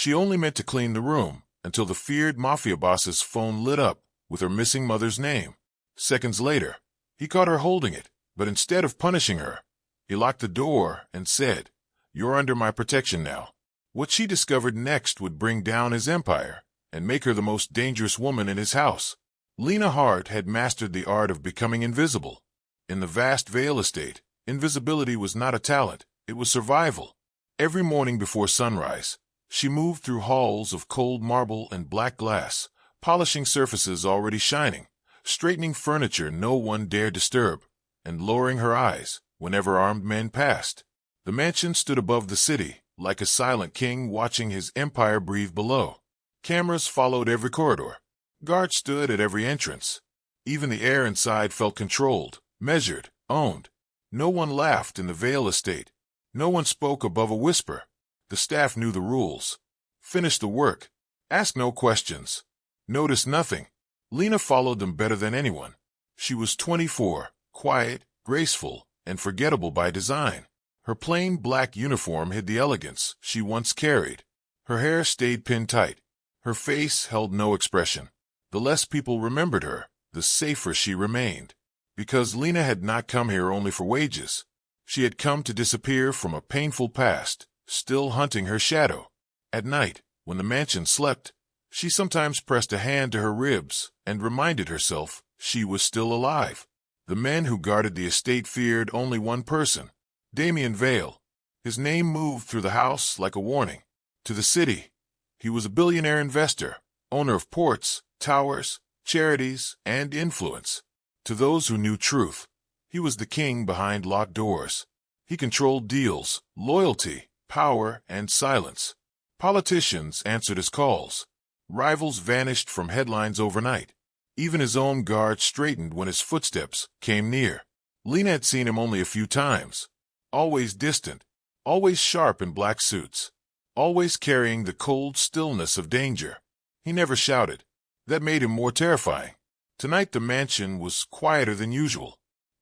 She only meant to clean the room until the feared mafia boss's phone lit up with her missing mother's name. Seconds later, he caught her holding it, but instead of punishing her, he locked the door and said, "You're under my protection now." What she discovered next would bring down his empire and make her the most dangerous woman in his house. Lena Hart had mastered the art of becoming invisible. In the vast Vale estate, invisibility was not a talent, it was survival. Every morning before sunrise, she moved through halls of cold marble and black glass, polishing surfaces already shining, straightening furniture no one dared disturb, and lowering her eyes whenever armed men passed. The mansion stood above the city, like a silent king watching his empire breathe below. Cameras followed every corridor. Guards stood at every entrance. Even the air inside felt controlled, measured, owned. No one laughed in the Vale estate. No one spoke above a whisper. The staff knew the rules. Finish the work. Ask no questions. Notice nothing. Lena followed them better than anyone. She was 24, quiet, graceful, and forgettable by design. Her plain black uniform hid the elegance she once carried. Her hair stayed pinned tight. Her face held no expression. The less people remembered her, the safer she remained. Because Lena had not come here only for wages. She had come to disappear from a painful past, still hunting her shadow. At night, when the mansion slept, she sometimes pressed a hand to her ribs and reminded herself she was still alive. The men who guarded the estate feared only one person, Damien Vale. His name moved through the house like a warning. To the city, he was a billionaire investor, owner of ports, towers, charities, and influence. To those who knew truth, he was the king behind locked doors. He controlled deals, loyalty, power, and silence. Politicians answered his calls. Rivals vanished from headlines overnight. Even his own guard straightened when his footsteps came near. Lena had seen him only a few times. Always distant, always sharp in black suits, always carrying the cold stillness of danger. He never shouted. That made him more terrifying. Tonight the mansion was quieter than usual.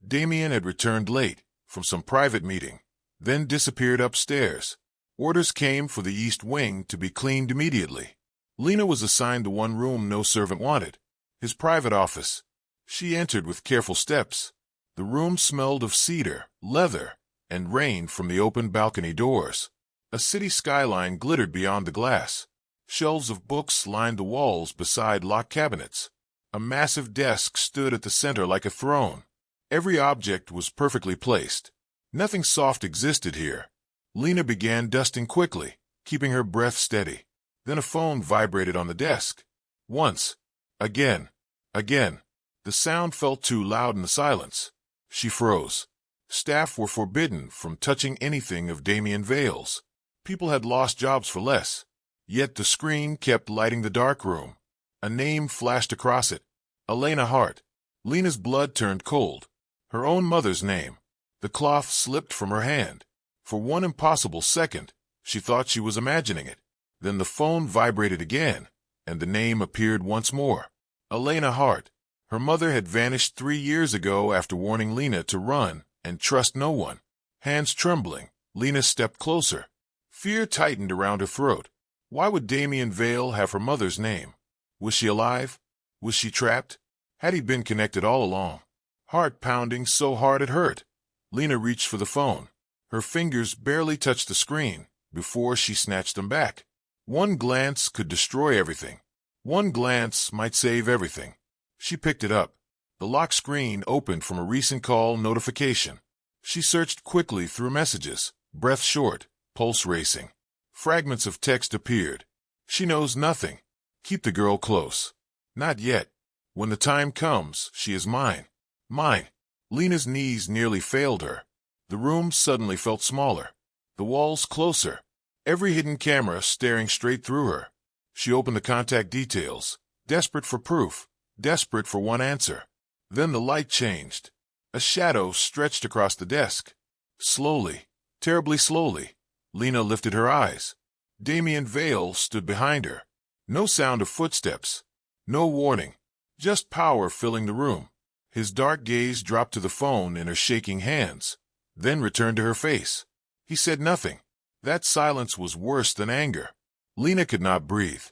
Damien had returned late from some private meeting, then disappeared upstairs. Orders came for the east wing to be cleaned immediately. Lena was assigned the one room no servant wanted, his private office. She entered with careful steps. The room smelled of cedar, leather, and rain from the open balcony doors. A city skyline glittered beyond the glass. Shelves of books lined the walls beside locked cabinets. A massive desk stood at the center like a throne. Every object was perfectly placed. Nothing soft existed here. Lena began dusting quickly, keeping her breath steady. Then a phone vibrated on the desk. Once. Again. Again. The sound felt too loud in the silence. She froze. Staff were forbidden from touching anything of Damien Vale's. People had lost jobs for less. Yet the screen kept lighting the dark room. A name flashed across it. Elena Hart. Lena's blood turned cold. Her own mother's name. The cloth slipped from her hand. For one impossible second, she thought she was imagining it. Then the phone vibrated again, and the name appeared once more. Elena Hart. Her mother had vanished 3 years ago after warning Lena to run and trust no one. Hands trembling, Lena stepped closer. Fear tightened around her throat. Why would Damien Vale have her mother's name? Was she alive? Was she trapped? Had he been connected all along? Heart pounding so hard it hurt. Lena reached for the phone. Her fingers barely touched the screen before she snatched them back. One glance could destroy everything. One glance might save everything. She picked it up. The lock screen opened from a recent call notification. She searched quickly through messages, breath short, pulse racing. Fragments of text appeared. She knows nothing. Keep the girl close. Not yet. When the time comes, she is mine. Mine. Lena's knees nearly failed her. The room suddenly felt smaller. The walls closer. Every hidden camera staring straight through her. She opened the contact details, desperate for proof, desperate for one answer. Then the light changed. A shadow stretched across the desk. Slowly, terribly slowly, Lena lifted her eyes. Damien Vale stood behind her. No sound of footsteps. No warning. Just power filling the room. His dark gaze dropped to the phone in her shaking hands, then returned to her face. He said nothing. That silence was worse than anger. Lena could not breathe.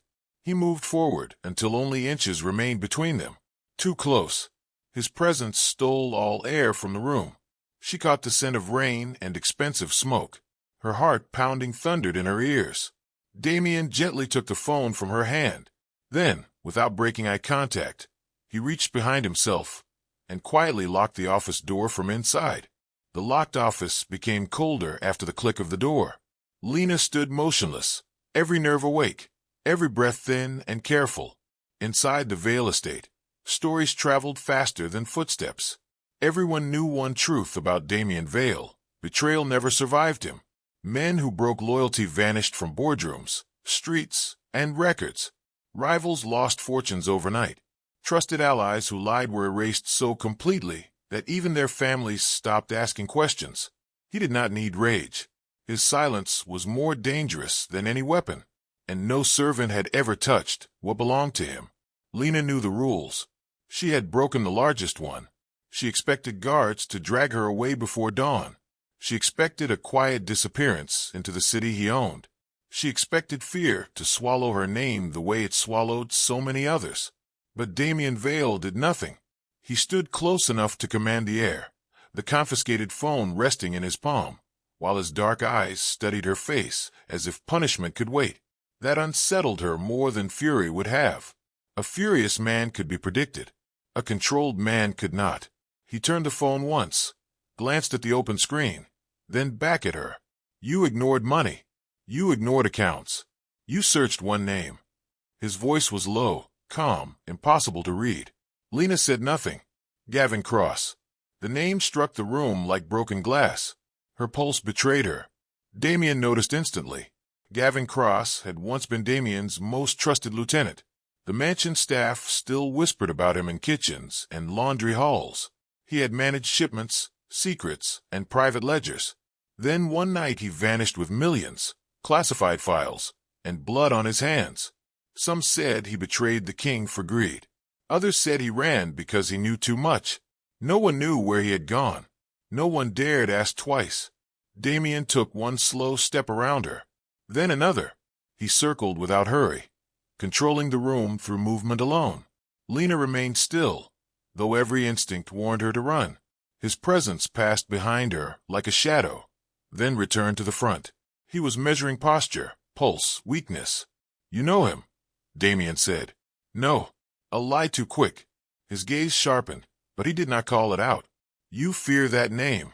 He moved forward until only inches remained between them. Too close. His presence stole all air from the room. She caught the scent of rain and expensive smoke. Her heart pounding thundered in her ears. Damien gently took the phone from her hand. Then, without breaking eye contact, he reached behind himself and quietly locked the office door from inside. The locked office became colder after the click of the door. Lena stood motionless, every nerve awake, every breath thin and careful. Inside the Vale estate, stories traveled faster than footsteps. Everyone knew one truth about Damien Vale: betrayal never survived him. Men who broke loyalty vanished from boardrooms, streets, and records. Rivals lost fortunes overnight. Trusted allies who lied were erased so completely that even their families stopped asking questions. He did not need rage. His silence was more dangerous than any weapon, and no servant had ever touched what belonged to him. Lena knew the rules. She had broken the largest one. She expected guards to drag her away before dawn. She expected a quiet disappearance into the city he owned. She expected fear to swallow her name the way it swallowed so many others. But Damien Vale did nothing. He stood close enough to command the air, the confiscated phone resting in his palm, while his dark eyes studied her face as if punishment could wait. That unsettled her more than fury would have. A furious man could be predicted. A controlled man could not. He turned the phone once, glanced at the open screen, then back at her. You ignored money. You ignored accounts. You searched one name. His voice was low, calm, impossible to read. Lena said nothing. Gavin Cross. The name struck the room like broken glass. Her pulse betrayed her. Damien noticed instantly. Gavin Cross had once been Damien's most trusted lieutenant. The mansion staff still whispered about him in kitchens and laundry halls. He had managed shipments, secrets, and private ledgers. Then one night he vanished with millions, classified files, and blood on his hands. Some said he betrayed the king for greed. Others said he ran because he knew too much. No one knew where he had gone. No one dared ask twice. Damien took one slow step around her, then another. He circled without hurry, controlling the room through movement alone. Lena remained still, though every instinct warned her to run. His presence passed behind her like a shadow, then returned to the front. He was measuring posture, pulse, weakness. You know him, Damien said. No. A lie too quick. His gaze sharpened, but he did not call it out. You fear that name,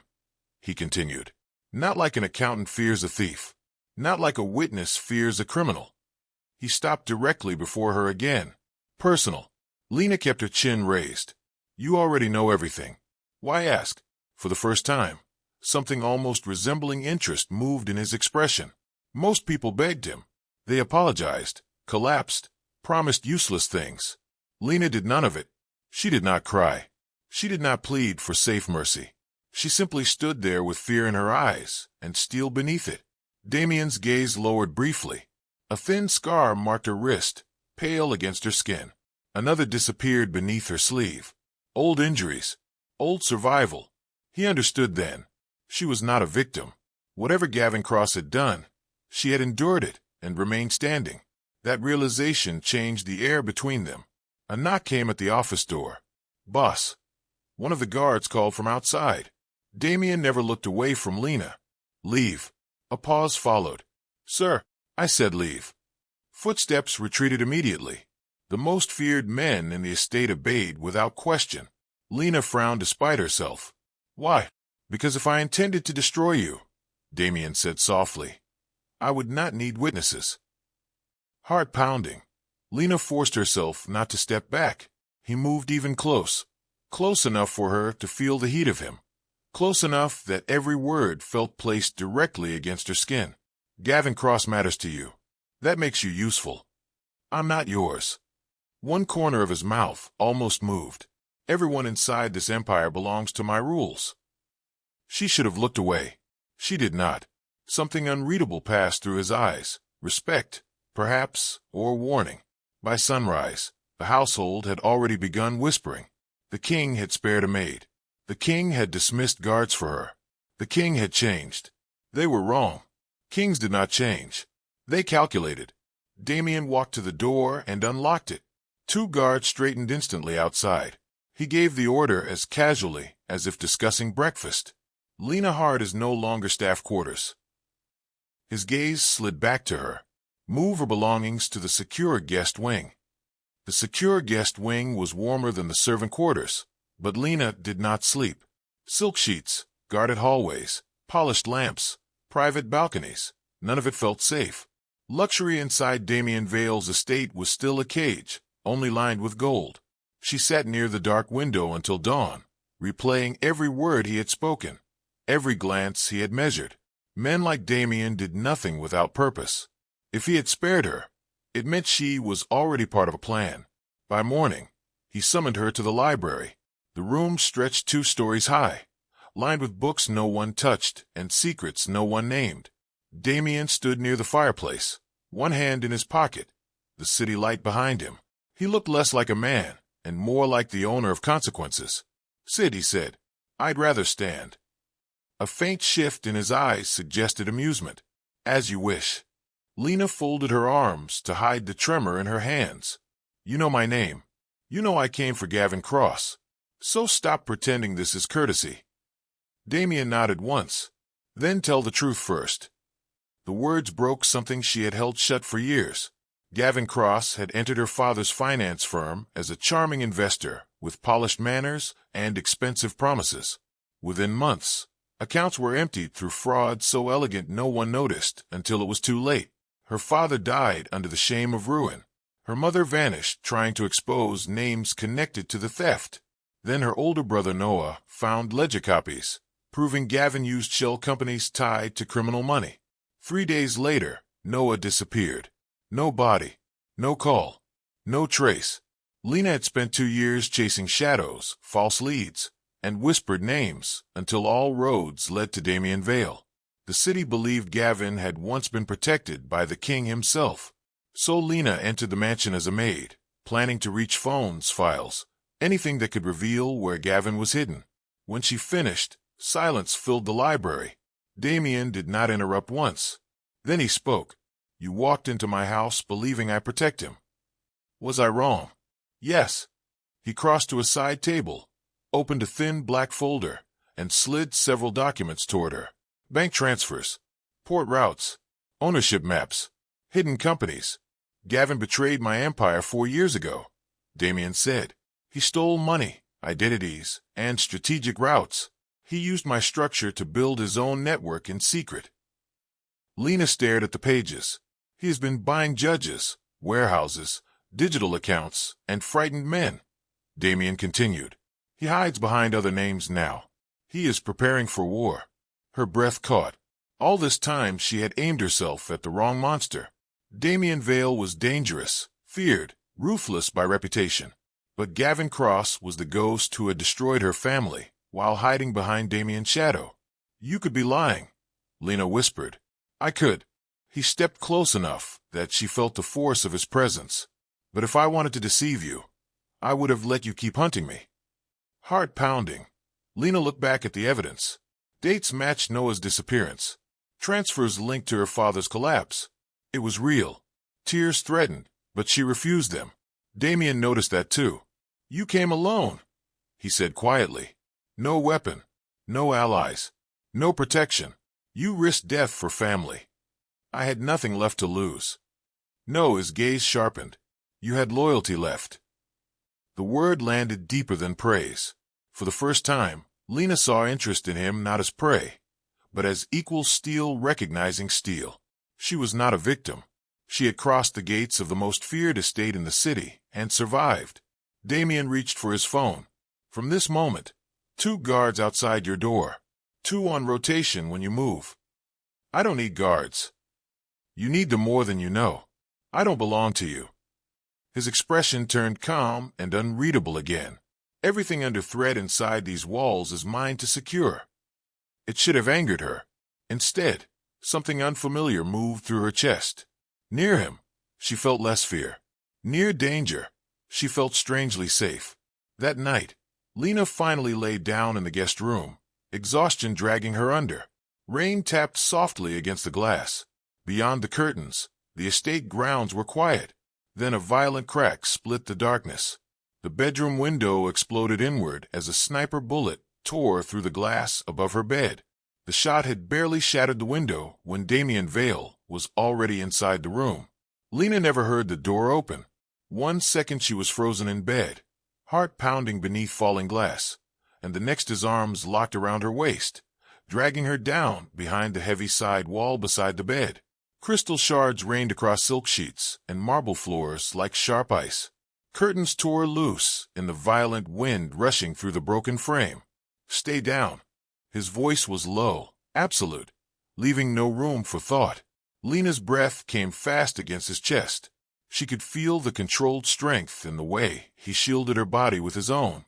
he continued. Not like an accountant fears a thief. Not like a witness fears a criminal. He stopped directly before her again. Personal. Lena kept her chin raised. You already know everything. Why ask? For the first time, something almost resembling interest moved in his expression. Most people begged him. They apologized, collapsed, promised useless things. Lena did none of it. She did not cry. She did not plead for safe mercy. She simply stood there with fear in her eyes and steel beneath it. Damien's gaze lowered briefly. A thin scar marked her wrist, pale against her skin. Another disappeared beneath her sleeve. Old injuries. Old survival. He understood then. She was not a victim. Whatever Gavin Cross had done, she had endured it and remained standing. That realization changed the air between them. A knock came at the office door. Boss. One of the guards called from outside. Damien never looked away from Lena. Leave. A pause followed. Sir, I said leave. Footsteps retreated immediately. The most feared men in the estate obeyed without question. Lena frowned despite herself. Why? Because if I intended to destroy you, Damien said softly, I would not need witnesses. Heart pounding. Lena forced herself not to step back. He moved even close enough for her to feel the heat of him, close enough that every word felt placed directly against her skin. Gavin Cross matters to you. That makes you useful. I'm not yours. One corner of his mouth almost moved. Everyone inside this empire belongs to my rules. She should have looked away. She did not. Something unreadable passed through his eyes. Respect, perhaps, or warning. By sunrise, the household had already begun whispering. The king had spared a maid. The king had dismissed guards for her. The king had changed. They were wrong. Kings did not change. They calculated. Damien walked to the door and unlocked it. 2 guards straightened instantly outside. He gave the order as casually as if discussing breakfast. Lena Hart is no longer staff quarters. His gaze slid back to her. Move her belongings to the secure guest wing. The secure guest wing was warmer than the servant quarters, but Lena did not sleep. Silk sheets, guarded hallways, polished lamps, private balconies. None of it felt safe. Luxury inside Damien Vale's estate was still a cage, only lined with gold. She sat near the dark window until dawn, replaying every word he had spoken, every glance he had measured. Men like Damien did nothing without purpose. If he had spared her, it meant she was already part of a plan. By morning, he summoned her to the library. The room stretched 2 stories high, lined with books no one touched and secrets no one named. Damien stood near the fireplace, one hand in his pocket, the city light behind him. He looked less like a man and more like the owner of consequences. "Sit," he said. "I'd rather stand." A faint shift in his eyes suggested amusement. "As you wish." Lena folded her arms to hide the tremor in her hands. "You know my name. You know I came for Gavin Cross. So stop pretending this is courtesy." Damien nodded once. "Then tell the truth first." The words broke something she had held shut for years. Gavin Cross had entered her father's finance firm as a charming investor with polished manners and expensive promises. Within months, accounts were emptied through fraud so elegant no one noticed until it was too late. Her father died under the shame of ruin. Her mother vanished trying to expose names connected to the theft. Then her older brother Noah found ledger copies, proving Gavin used shell companies tied to criminal money. 3 days later, Noah disappeared. No body, no call, no trace. Lena had spent 2 years chasing shadows, false leads, and whispered names until all roads led to Damien Vale. The city believed Gavin had once been protected by the king himself. So Lena entered the mansion as a maid, planning to reach phones, files, anything that could reveal where Gavin was hidden. When she finished, silence filled the library. Damien did not interrupt once. Then he spoke. "You walked into my house believing I protect him. Was I wrong?" "Yes." He crossed to a side table, opened a thin black folder, and slid several documents toward her. Bank transfers, port routes, ownership maps, hidden companies. "Gavin betrayed my empire 4 years ago," Damien said. "He stole money, identities, and strategic routes. He used my structure to build his own network in secret." Lena stared at the pages. "He has been buying judges, warehouses, digital accounts, and frightened men," Damien continued. "He hides behind other names now. He is preparing for war." Her breath caught. All this time she had aimed herself at the wrong monster. Damien Vale was dangerous, feared, ruthless by reputation. But Gavin Cross was the ghost who had destroyed her family while hiding behind Damien's shadow. "You could be lying," Lena whispered. "I could." He stepped close enough that she felt the force of his presence. "But if I wanted to deceive you, I would have let you keep hunting me." Heart pounding, Lena looked back at the evidence. Dates matched Noah's disappearance. Transfers linked to her father's collapse. It was real. Tears threatened, but she refused them. Damien noticed that too. "You came alone," he said quietly. "No weapon, no allies, no protection. You risked death for family." "I had nothing left to lose." "No," his gaze sharpened. "You had loyalty left." The word landed deeper than praise. For the first time, Lena saw interest in him not as prey, but as equal steel recognizing steel. She was not a victim. She had crossed the gates of the most feared estate in the city and survived. Damien reached for his phone. "From this moment, 2 guards outside your door. 2 on rotation when you move." "I don't need guards." "You need them more than you know. I don't belong to you." His expression turned calm and unreadable again. "Everything under threat inside these walls is mine to secure." It should have angered her. Instead, something unfamiliar moved through her chest. Near him, she felt less fear. Near danger, she felt strangely safe. That night, Lena finally lay down in the guest room, exhaustion dragging her under. Rain tapped softly against the glass. Beyond the curtains, The estate grounds were quiet. Then a violent crack split the darkness. The bedroom window exploded inward as a sniper bullet tore through the glass above her bed. The shot had barely shattered the window when Damien Vale was already inside the room. Lena never heard the door open. 1 second she was frozen in bed, heart pounding beneath falling glass, and the next his arms locked around her waist, dragging her down behind the heavy side wall beside the bed. Crystal shards rained across silk sheets and marble floors like sharp ice. Curtains tore loose in the violent wind rushing through the broken frame. "Stay down." His voice was low, absolute, leaving no room for thought. Lena's breath came fast against his chest. She could feel the controlled strength in the way he shielded her body with his own,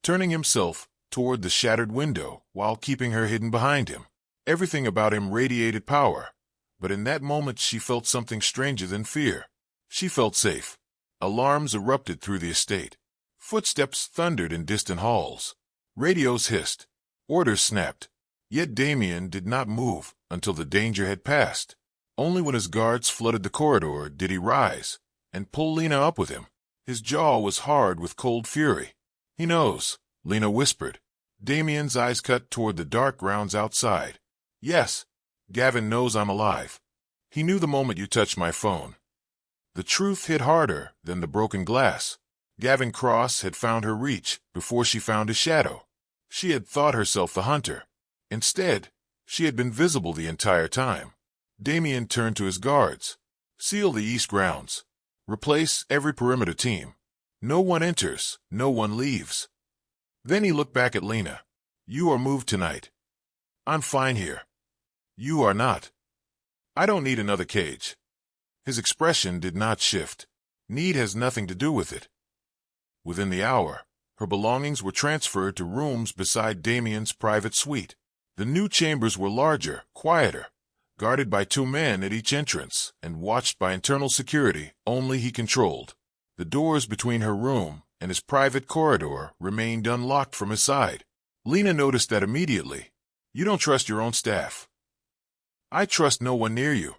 turning himself toward the shattered window while keeping her hidden behind him. Everything about him radiated power, but in that moment she felt something stranger than fear. She felt safe. Alarms erupted through the estate. Footsteps thundered in distant halls. Radios hissed. Orders snapped. Yet Damien did not move until the danger had passed. Only when his guards flooded the corridor did he rise and pull Lena up with him. His jaw was hard with cold fury. "He knows," Lena whispered. Damien's eyes cut toward the dark grounds outside. "Yes, Gavin knows I'm alive. He knew the moment you touched my phone." The truth hit harder than the broken glass. Gavin Cross had found her reach before she found his shadow. She had thought herself the hunter. Instead, she had been visible the entire time. Damien turned to his guards. "Seal the east grounds. Replace every perimeter team. No one enters, no one leaves." Then he looked back at Lena. "You are moved tonight. I'm fine here. You are not. I don't need another cage." His expression did not shift. Need has nothing to do with it. Within the hour, her belongings were transferred to rooms beside Damien's private suite. The new chambers were larger, quieter, guarded by 2 men at each entrance and watched by internal security only he controlled. The doors between her room and his private corridor remained unlocked from his side. Lena noticed that immediately. "You don't trust your own staff." "I trust no one near you."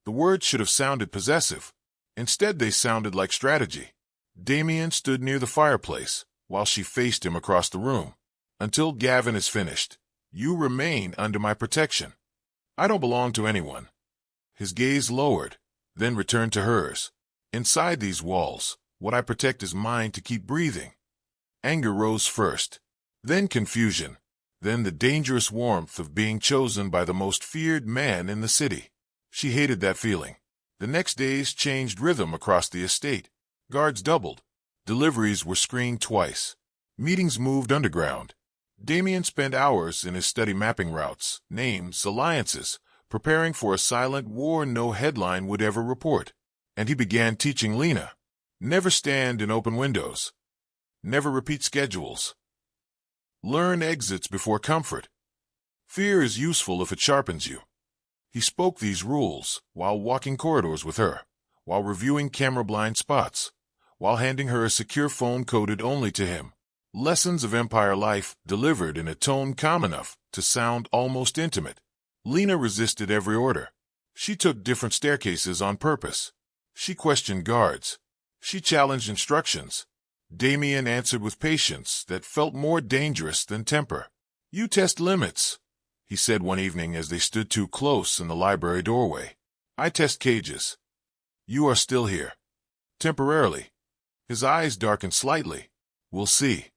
The words should have sounded possessive. Instead, they sounded like strategy. Damien stood near the fireplace while she faced him across the room. "Until Gavin is finished, you remain under my protection. I don't belong to anyone." His gaze lowered, then returned to hers. "Inside these walls, what I protect is mine to keep breathing." Anger rose first, then confusion, then the dangerous warmth of being chosen by the most feared man in the city. She hated that feeling. The next days changed rhythm across the estate. Guards doubled. Deliveries were screened twice. Meetings moved underground. Damien spent hours in his study mapping routes, names, alliances, preparing for a silent war no headline would ever report. And he began teaching Lena. Never stand in open windows. Never repeat schedules. Learn exits before comfort. Fear is useful if it sharpens you. He spoke these rules while walking corridors with her, while reviewing camera blind spots, while handing her a secure phone coded only to him. Lessons of Empire life delivered in a tone calm enough to sound almost intimate. Lena resisted every order. She took different staircases on purpose. She questioned guards. She challenged instructions. Damien answered with patience that felt more dangerous than temper. "You test limits," he said one evening as they stood too close in the library doorway. "I test cages. You are still here. Temporarily." His eyes darkened slightly. "We'll see."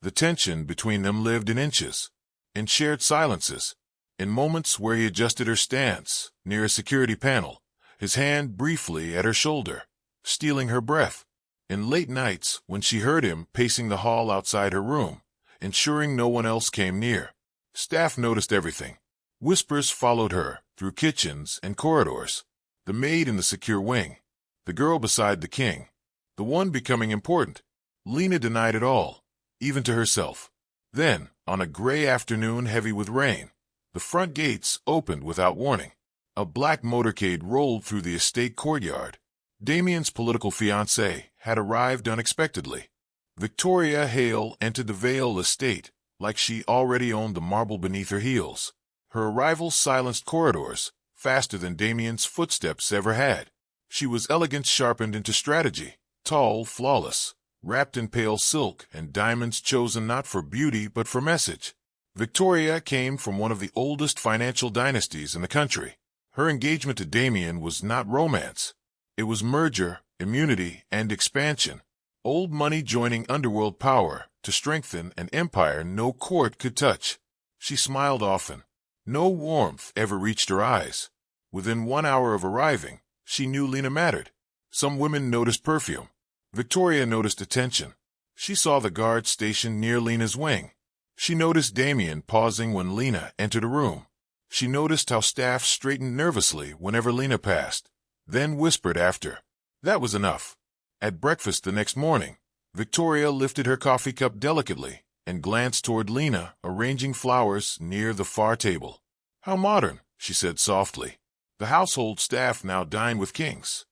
The tension between them lived in inches, in shared silences, in moments where he adjusted her stance near a security panel, his hand briefly at her shoulder, stealing her breath, in late nights when she heard him pacing the hall outside her room, ensuring no one else came near. Staff noticed everything. Whispers followed her through kitchens and corridors. The maid in the secure wing, the girl beside the king, the one becoming important. Lena denied it all, even to herself. Then, on a gray afternoon heavy with rain, the front gates opened without warning. A black motorcade rolled through the estate courtyard. Damien's political fiancée had arrived unexpectedly. Victoria Hale entered the Vale estate like she already owned the marble beneath her heels. Her arrival silenced corridors faster than Damien's footsteps ever had. She was elegance sharpened into strategy, tall, flawless, wrapped in pale silk and diamonds chosen not for beauty but for message. Victoria came from one of the oldest financial dynasties in the country. Her engagement to Damien was not romance. It was merger, immunity, and expansion. Old money joining underworld power to strengthen an empire no court could touch. She smiled often. No warmth ever reached her eyes. Within 1 hour of arriving, she knew Lena mattered. Some women noticed perfume. Victoria noticed attention. She saw the guard stationed near Lena's wing. She noticed Damien pausing when Lena entered a room. She noticed how staff straightened nervously whenever Lena passed, then whispered after. That was enough. At breakfast the next morning, Victoria lifted her coffee cup delicately and glanced toward Lena arranging flowers near the far table. How modern, she said softly. The household staff now dine with kings.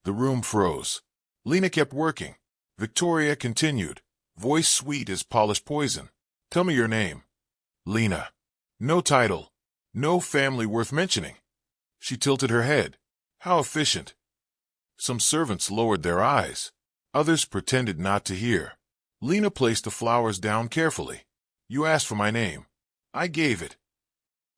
The room froze. Lena kept working. Victoria continued, voice sweet as polished poison. Tell me your name. Lena. No title. No family worth mentioning. She tilted her head. How efficient. Some servants lowered their eyes. Others pretended not to hear. Lena placed the flowers down carefully. You asked for my name. I gave it.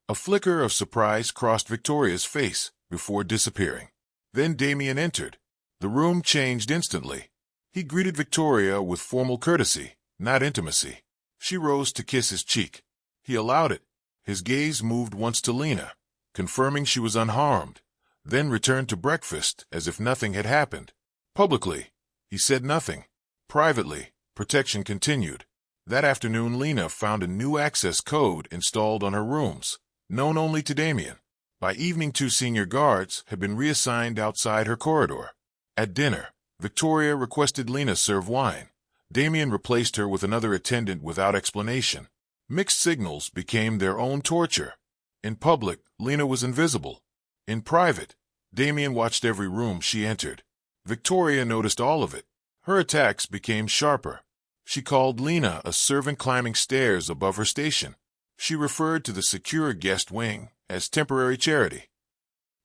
A flicker of surprise crossed Victoria's face before disappearing. Then Damien entered. The room changed instantly. He greeted Victoria with formal courtesy, not intimacy. She rose to kiss his cheek. He allowed it. His gaze moved once to Lena, confirming she was unharmed, then returned to breakfast as if nothing had happened. Publicly, he said nothing. Privately, protection continued. That afternoon, Lena found a new access code installed on her rooms, known only to Damien. By evening, 2 senior guards had been reassigned outside her corridor. At dinner, Victoria requested Lena serve wine. Damien replaced her with another attendant without explanation. Mixed signals became their own torture. In public, Lena was invisible. In private, Damien watched every room she entered. Victoria noticed all of it. Her attacks became sharper. She called Lena a servant climbing stairs above her station. She referred to the secure guest wing as temporary charity.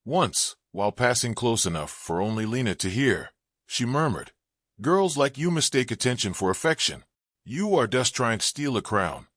Once, while passing close enough for only Lena to hear, she murmured, "Girls like you mistake attention for affection. You are just trying to steal a crown."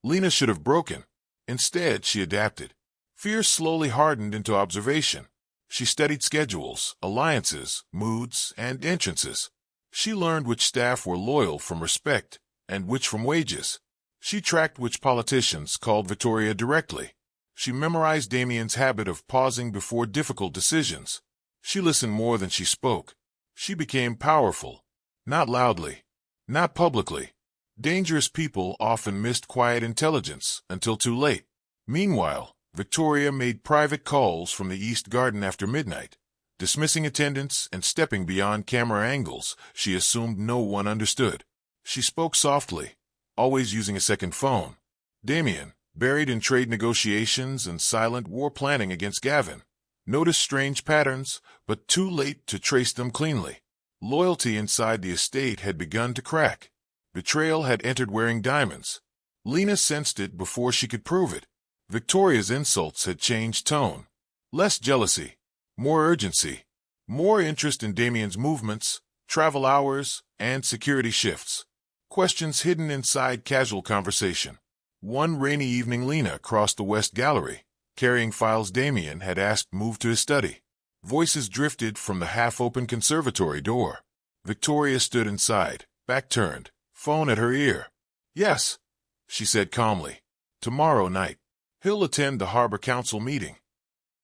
Lena should have broken. Instead, she adapted. Fear slowly hardened into observation. She studied schedules, alliances, moods, and entrances. She learned which staff were loyal from respect and which from wages. She tracked which politicians called Victoria directly. She memorized Damien's habit of pausing before difficult decisions. She listened more than she spoke. She became powerful. Not loudly. Not publicly. Dangerous people often missed quiet intelligence until too late. Meanwhile, Victoria made private calls from the East Garden after midnight, dismissing attendants and stepping beyond camera angles she assumed no one understood. She spoke softly, always using a second phone. Damien, buried in trade negotiations and silent war planning against Gavin, noticed strange patterns, but too late to trace them cleanly. Loyalty inside the estate had begun to crack. Betrayal had entered wearing diamonds. Lena sensed it before she could prove it. Victoria's insults had changed tone. Less jealousy, more urgency, more interest in Damien's movements, travel hours, and security shifts. Questions hidden inside casual conversation. One rainy evening, Lena crossed the West Gallery, carrying files Damien had asked moved to his study. Voices drifted from the half-open conservatory door. Victoria stood inside, back turned, phone at her ear. "Yes," she said calmly. "Tomorrow night. He'll attend the Harbor Council meeting."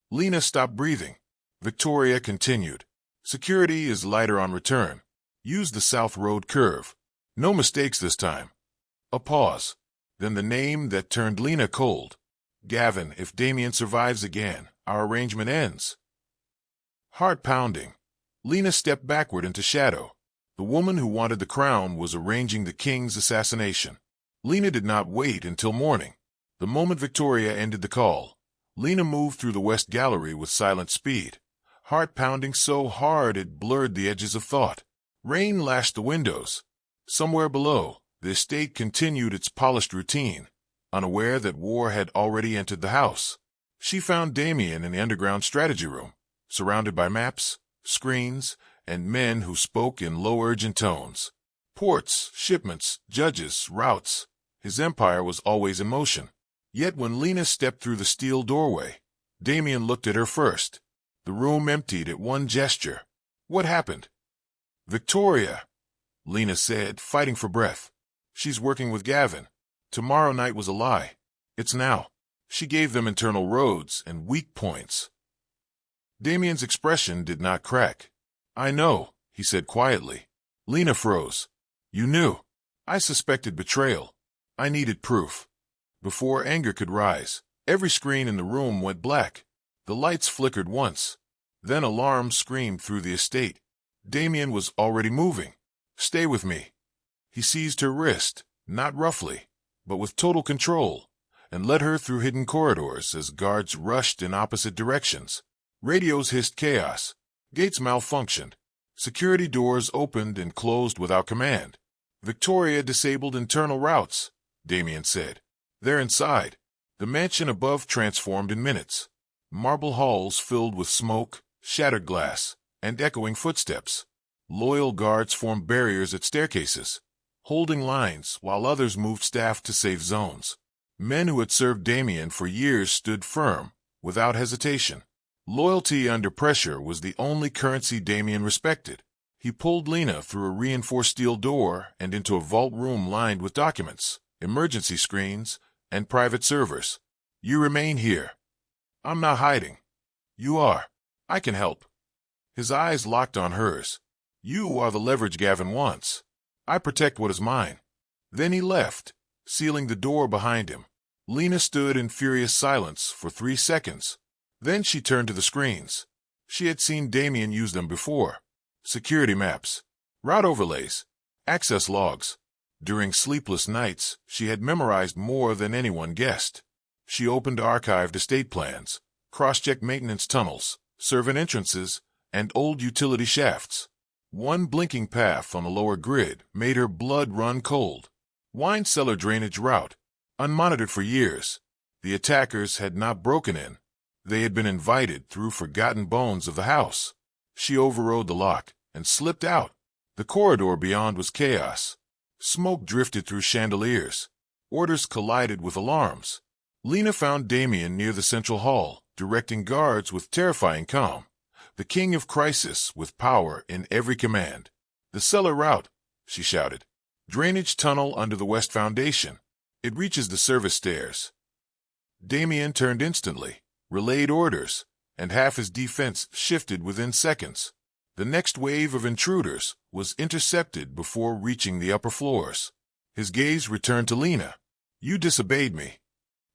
Lena stopped breathing. Victoria continued. "Security is lighter on return. Use the South Road curve. No mistakes this time." A pause. Then the name that turned Lena cold. "Gavin, if Damien survives again, our arrangement ends." Heart pounding. Lena stepped backward into shadow. The woman who wanted the crown was arranging the king's assassination. Lena did not wait until morning. The moment Victoria ended the call, Lena moved through the West Gallery with silent speed, heart pounding so hard it blurred the edges of thought. Rain lashed the windows. Somewhere below, the estate continued its polished routine, unaware that war had already entered the house. She found Damien in the underground strategy room, surrounded by maps, screens, and men who spoke in low urgent tones. Ports, shipments, judges, routes. His empire was always in motion. Yet when Lena stepped through the steel doorway, Damien looked at her first. The room emptied at one gesture. What happened? Victoria, Lena said, fighting for breath. She's working with Gavin. Tomorrow night was a lie. It's now. She gave them internal roads and weak points. Damien's expression did not crack. I know, he said quietly. Lena froze. You knew. I suspected betrayal. I needed proof. Before anger could rise, every screen in the room went black. The lights flickered once. Then alarms screamed through the estate. Damien was already moving. Stay with me. He seized her wrist, not roughly, but with total control, and led her through hidden corridors as guards rushed in opposite directions. Radios hissed chaos. Gates malfunctioned. Security doors opened and closed without command. Victoria disabled internal routes, Damien said. They're inside. The mansion above transformed in minutes. Marble halls filled with smoke, shattered glass, and echoing footsteps. Loyal guards formed barriers at staircases, holding lines while others moved staff to safe zones. Men who had served Damien for years stood firm, without hesitation. Loyalty under pressure was the only currency Damien respected. He pulled Lena through a reinforced steel door and into a vault room lined with documents, emergency screens, and private servers. You remain here. I'm not hiding. You are. I can help. His eyes locked on hers. You are the leverage Gavin wants. I protect what is mine. Then he left, sealing the door behind him. Lena stood in furious silence for 3 seconds. Then she turned to the screens. She had seen Damien use them before. Security maps, route overlays, access logs. During sleepless nights, she had memorized more than anyone guessed. She opened archived estate plans, cross-checked maintenance tunnels, servant entrances, and old utility shafts. One blinking path on the lower grid made her blood run cold. Wine cellar drainage route, unmonitored for years. The attackers had not broken in. They had been invited through forgotten bones of the house. She overrode the lock and slipped out. The corridor beyond was chaos. Smoke drifted through chandeliers. Orders collided with alarms. Lena found Damien near the central hall, directing guards with terrifying calm. The king of crisis with power in every command. The cellar route, she shouted. Drainage tunnel under the west foundation. It reaches the service stairs. Damien turned instantly, relayed orders, and half his defense shifted within seconds. The next wave of intruders was intercepted before reaching the upper floors. His gaze returned to Lena. You disobeyed me.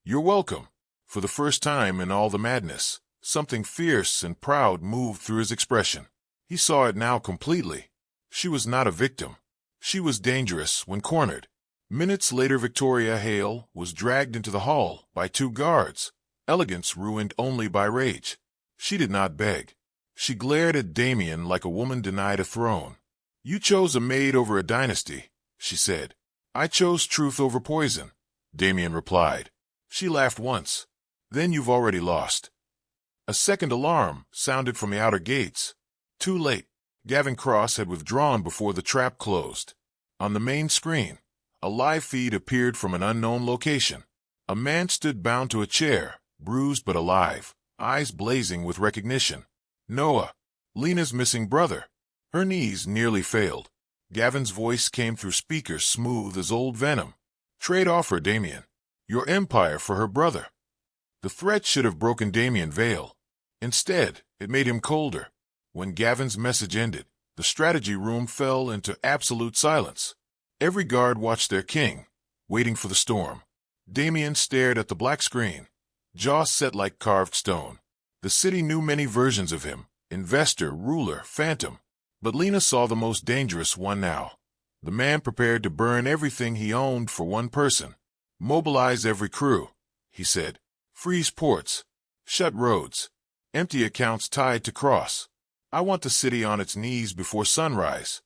You're welcome. For the first time in all the madness, something fierce and proud moved through his expression. He saw it now completely. She was not a victim. She was dangerous when cornered. Minutes later, Victoria Hale was dragged into the hall by 2 guards, elegance ruined only by rage. She did not beg. She glared at Damien like a woman denied a throne. You chose a maid over a dynasty, she said. I chose truth over poison, Damien replied. She laughed once. Then you've already lost. A second alarm sounded from the outer gates. Too late. Gavin Cross had withdrawn before the trap closed. On the main screen, a live feed appeared from an unknown location. A man stood bound to a chair, bruised but alive, eyes blazing with recognition. Noah, Lena's missing brother. Her knees nearly failed. Gavin's voice came through speakers smooth as old venom. Trade offer, Damien. Your empire for her brother. The threat should have broken Damien Vale. Instead, it made him colder. When Gavin's message ended, the strategy room fell into absolute silence. Every guard watched their king, waiting for the storm. Damien stared at the black screen, jaw set like carved stone. The city knew many versions of him, investor, ruler, phantom. But Lena saw the most dangerous one now. The man prepared to burn everything he owned for one person. Mobilize every crew, he said. Freeze ports. Shut roads. Empty accounts tied to Cross. I want the city on its knees before sunrise.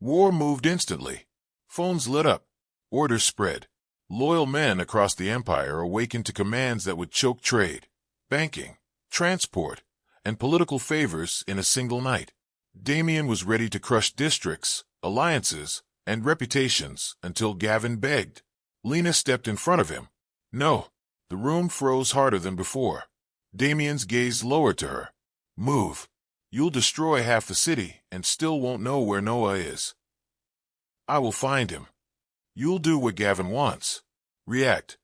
War moved instantly. Phones lit up. Orders spread. Loyal men across the empire awakened to commands that would choke trade, banking, transport, and political favors in a single night. Damien was ready to crush districts, alliances, and reputations until Gavin begged. Lena stepped in front of him. No. The room froze harder than before. Damien's gaze lowered to her. Move. You'll destroy half the city and still won't know where Noah is. I will find him. You'll do what Gavin wants. React.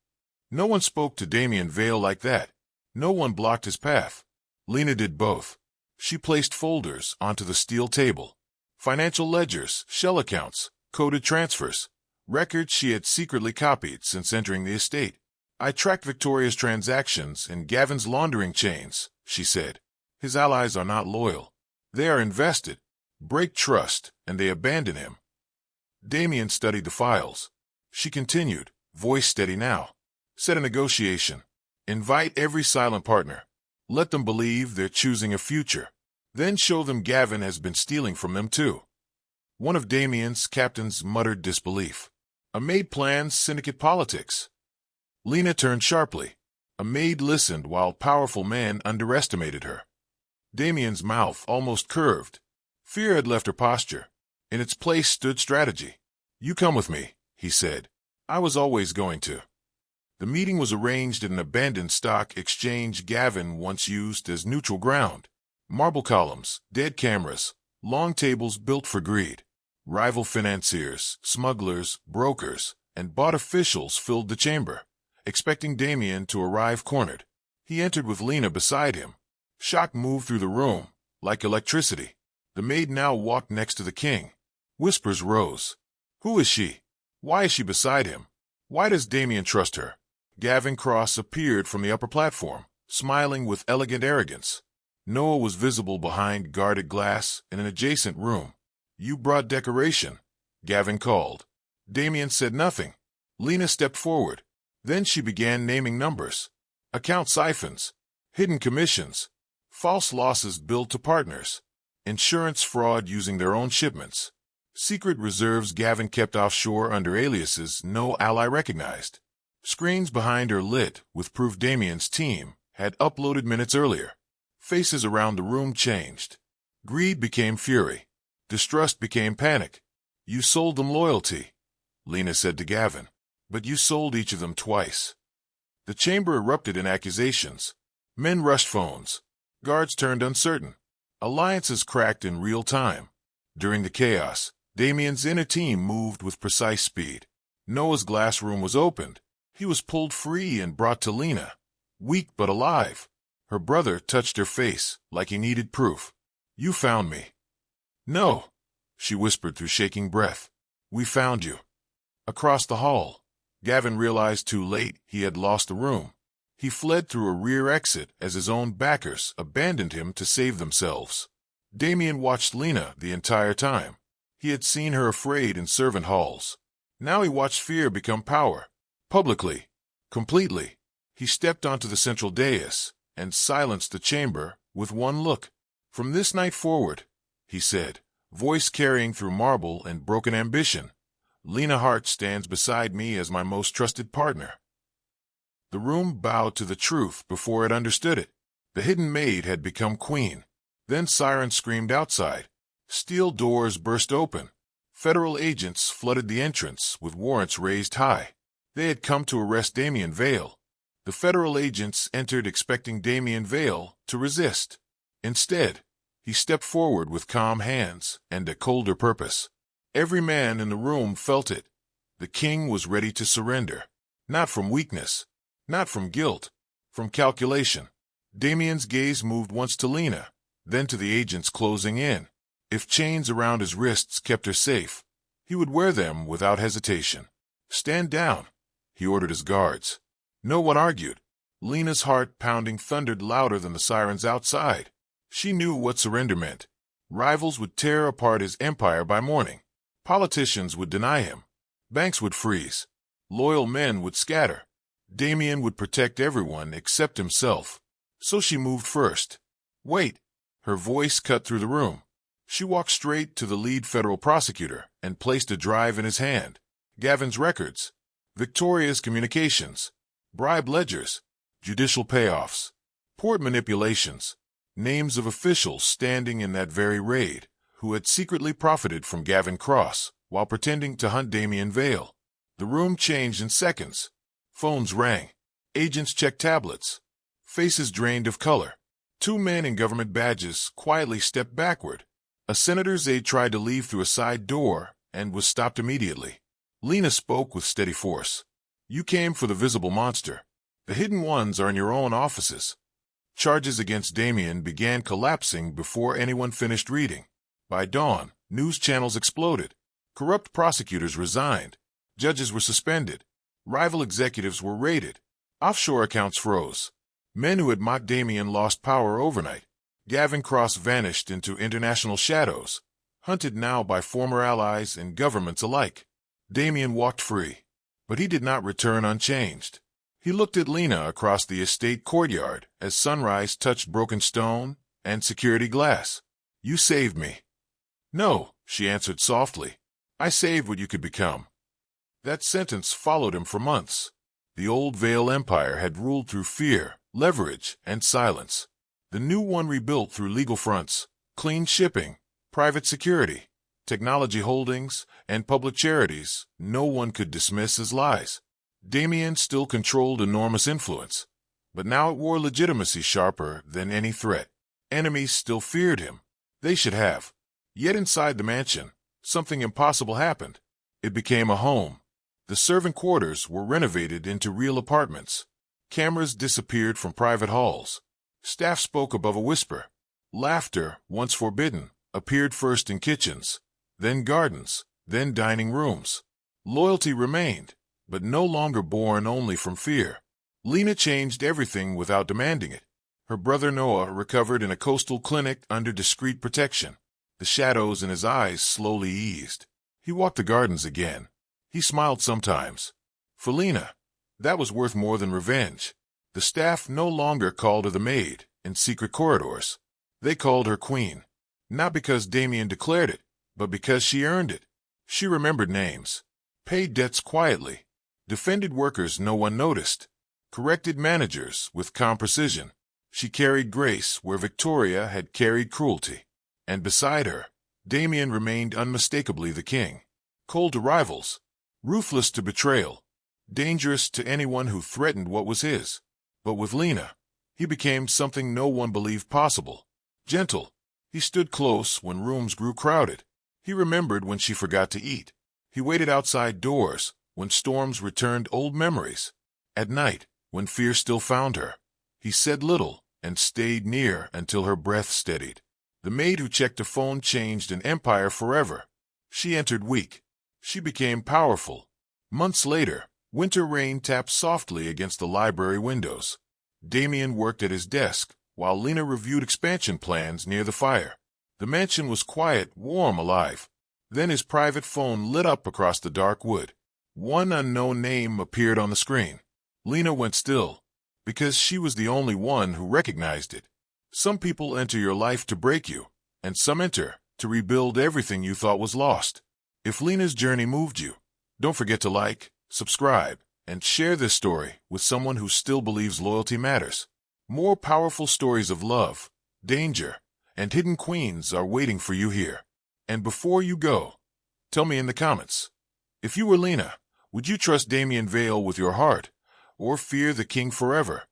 No one spoke to Damien Vale like that. No one blocked his path. Lena did both. She placed folders onto the steel table. Financial ledgers, shell accounts, coded transfers, records she had secretly copied since entering the estate. I tracked Victoria's transactions and Gavin's laundering chains, she said. His allies are not loyal. They are invested, break trust, and they abandon him. Damien studied the files. She continued, voice steady now. Set a negotiation. Invite every silent partner. Let them believe they're choosing a future. Then show them Gavin has been stealing from them too. One of Damien's captains muttered disbelief. A maid plans syndicate politics. Lena turned sharply. A maid listened while powerful men underestimated her. Damien's mouth almost curved. Fear had left her posture. In its place stood strategy. You come with me, he said. I was always going to. The meeting was arranged at an abandoned stock exchange Gavin once used as neutral ground. Marble columns, dead cameras, long tables built for greed. Rival financiers, smugglers, brokers, and bought officials filled the chamber, expecting Damien to arrive cornered. He entered with Lena beside him. Shock moved through the room, like electricity. The maid now walked next to the king. Whispers rose. Who is she? Why is she beside him? Why does Damien trust her? Gavin Cross appeared from the upper platform, smiling with elegant arrogance. Noah was visible behind guarded glass in an adjacent room. You brought decoration, Gavin called. Damien said nothing. Lena stepped forward. Then she began naming numbers. Account siphons, hidden commissions, false losses billed to partners, insurance fraud using their own shipments, secret reserves Gavin kept offshore under aliases no ally recognized. Screens behind her lit with proof Damien's team had uploaded minutes earlier. Faces around the room changed. Greed became fury. Distrust became panic. You sold them loyalty, Lena said to Gavin, but you sold each of them twice. The chamber erupted in accusations. Men rushed phones. Guards turned uncertain. Alliances cracked in real time. During the chaos, Damien's inner team moved with precise speed. Noah's glass room was opened. He was pulled free and brought to Lena, weak but alive. Her brother touched her face like he needed proof. You found me. No, she whispered through shaking breath. We found you. Across the hall, Gavin realized too late he had lost the room. He fled through a rear exit as his own backers abandoned him to save themselves. Damien watched Lena the entire time. He had seen her afraid in servant halls. Now he watched fear become power. Publicly, completely, he stepped onto the central dais and silenced the chamber with one look. From this night forward, he said, voice carrying through marble and broken ambition, Lena Hart stands beside me as my most trusted partner. The room bowed to the truth before it understood it. The hidden maid had become queen. Then sirens screamed outside. Steel doors burst open. Federal agents flooded the entrance with warrants raised high. They had come to arrest Damien Vale. The federal agents entered expecting Damien Vale to resist. Instead, he stepped forward with calm hands and a colder purpose. Every man in the room felt it. The king was ready to surrender. Not from weakness, not from guilt, from calculation. Damien's gaze moved once to Lena, then to the agents closing in. If chains around his wrists kept her safe, he would wear them without hesitation. Stand down, he ordered his guards. No one argued. Lena's heart pounding thundered louder than the sirens outside. She knew what surrender meant. Rivals would tear apart his empire by morning. Politicians would deny him. Banks would freeze. Loyal men would scatter. Damien would protect everyone except himself. So she moved first. Wait. Her voice cut through the room. She walked straight to the lead federal prosecutor and placed a drive in his hand. Gavin's records. Victoria's communications. Bribe ledgers. Judicial payoffs. Port manipulations. names of officials standing in that very raid, who had secretly profited from Gavin Cross while pretending to hunt Damien Vale. The room changed in seconds. Phones rang. Agents checked tablets. Faces drained of color. Two men in government badges quietly stepped backward. A senator's aide tried to leave through a side door and was stopped immediately. Lena spoke with steady force. "You came for the visible monster. The hidden ones are in your own offices." Charges against Damien began collapsing before anyone finished reading. By dawn, news channels exploded. Corrupt prosecutors resigned. Judges were suspended. Rival executives were raided. Offshore accounts froze. Men who had mocked Damien lost power overnight. Gavin Cross vanished into international shadows, hunted now by former allies and governments alike. Damien walked free, but he did not return unchanged. He looked at Lena across the estate courtyard as sunrise touched broken stone and security glass. "You saved me." "No," she answered softly. "I saved what you could become." That sentence followed him for months. The old Vale Empire had ruled through fear, leverage, and silence. The new one rebuilt through legal fronts, clean shipping, private security, technology holdings, and public charities no one could dismiss as lies. Damien still controlled enormous influence, but now it wore legitimacy sharper than any threat. Enemies still feared him. They should have. Yet inside the mansion, something impossible happened. It became a home. The servant quarters were renovated into real apartments. Cameras disappeared from private halls. Staff spoke above a whisper. Laughter, once forbidden, appeared first in kitchens, then gardens, then dining rooms. Loyalty remained, but no longer born only from fear. Lena changed everything without demanding it. Her brother Noah recovered in a coastal clinic under discreet protection. The shadows in his eyes slowly eased. He walked the gardens again. He smiled sometimes. For Lena, that was worth more than revenge. The staff no longer called her the maid in secret corridors. They called her queen. Not because Damien declared it, but because she earned it. She remembered names, paid debts quietly, defended workers no one noticed, corrected managers with calm precision. She carried grace where Victoria had carried cruelty. And beside her, Damien remained unmistakably the king. Cold to rivals, ruthless to betrayal, dangerous to anyone who threatened what was his. But with Lena, he became something no one believed possible. Gentle. He stood close when rooms grew crowded. He remembered when she forgot to eat. He waited outside doors when storms returned old memories. At night, when fear still found her, he said little and stayed near until her breath steadied. The maid who checked her phone changed an empire forever. She entered weak. She became powerful. Months later, winter rain tapped softly against the library windows. Damien worked at his desk, while Lena reviewed expansion plans near the fire. The mansion was quiet, warm, alive. Then his private phone lit up across the dark wood. One unknown name appeared on the screen. Lena went still, because she was the only one who recognized it. Some people enter your life to break you, and some enter to rebuild everything you thought was lost. If Lena's journey moved you, don't forget to like, subscribe, and share this story with someone who still believes loyalty matters. More powerful stories of love, danger, and hidden queens are waiting for you here. And before you go, tell me in the comments, if you were Lena, would you trust Damien Vale with your heart, or fear the king forever?